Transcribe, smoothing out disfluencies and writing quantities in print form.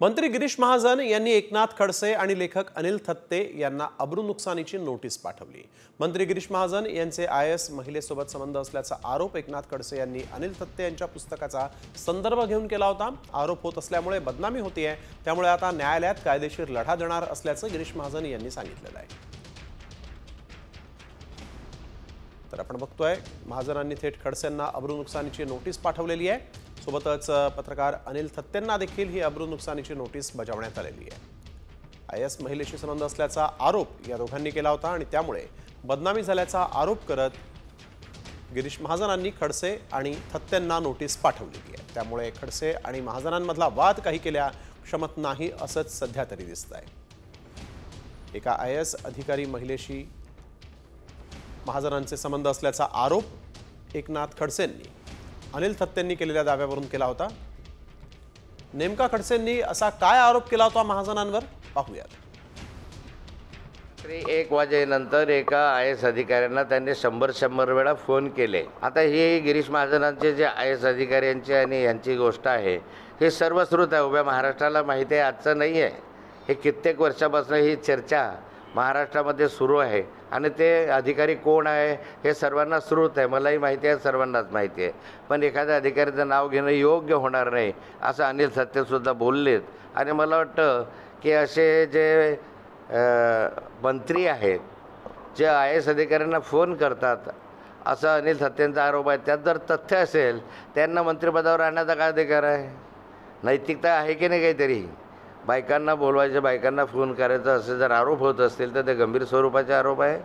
मंत्री गिरीश महाजन यांनी एकनाथ खडसे आणि लेखक अनिल थत्ते यांना अब्रूनुकसानीची नोटीस पाठवली। मंत्री गिरीश महाजन यांचे IAS महिलेसोबत संबंध असल्याचा आरोप एकनाथ खडसे यांनी अनिल थत्ते यांच्या पुस्तकाचा संदर्भ घेऊन केला होता। आरोप होत असल्यामुळे बदनामी होतीये, त्यामुळे आता न्यायालयात कायदेशीर लढा देणार असल्याचं गिरीश महाजन यांनी सांगितलेलं आहे। तर आपण बघतोय महाजनांनी थेट खडसेंना अब्रूनुकसानीची नोटीस पाठवलेली आहे। सोबतच पत्रकार अनिल थत्तेंना देखील ही अब्रूनुकसानीची नोटीस बजावण्यात आलेली आहे। IAS महिलेशी संबंध असल्याचा आरोप या दोघांनी केला होता आणि त्यामुळे बदनामी झाल्याचा आरोप करत गिरीश महाजनांनी खडसे आणि थत्तेंना नोटीस पाठवलेली आहे। त्यामुळे खडसे आणि महाजनांमधला वाद काही केल्या क्षमत नाही असंच सध्या तरी दिसतंय। एका IAS अधिकारी महिलेशी महाजनांचे संबंध असल्याचा आरोप एकनाथ खडसेंनी अनिल थत्तेंनी केलेल्या दाव्यावरून केला होता। नेमका खडसेंनी असा काय आरोप केला होता महाजनांवर, पाहूयात। 1 वाजेनंतर एका IAS अधिकाऱ्यांना त्यांनी 100 वेळा फोन केले। आता हे गिरीश महाजनांचे जे IAS अधिकाऱ्यांची आणि यांची गोष्ट आहे, हे सर्वश्रुत आहे, उभ्या महाराष्ट्राला माहिती आहे, आजचं नाही आहे। हे कित्येक वर्षापासून ही चर्चा महाराष्ट्रामध्ये सुरू आहे आणि ते अधिकारी कोण आहे हे सर्वांना श्रुत आहे, मलाही माहिती आहे, सर्वांनाच माहिती आहे। पण एखाद्या अधिकाऱ्याचं नाव घेणं योग्य होणार नाही असं अनिल थत्तेसुद्धा बोललेत। आणि मला वाटतं की असे जे मंत्री आहेत जे IAS अधिकाऱ्यांना फोन करतात असं अनिल थत्तेंचा आरोप आहे, त्यात जर तथ्य असेल त्यांना मंत्रिपदावर आणण्याचा काय अधिकार आहे? नैतिकता आहे की नाही काहीतरी? बायकांना बोलवायचे, बायकांना फोन करायचा असे जर आरोप होत असतील तर ते गंभीर स्वरूपाचे आरोप आहे।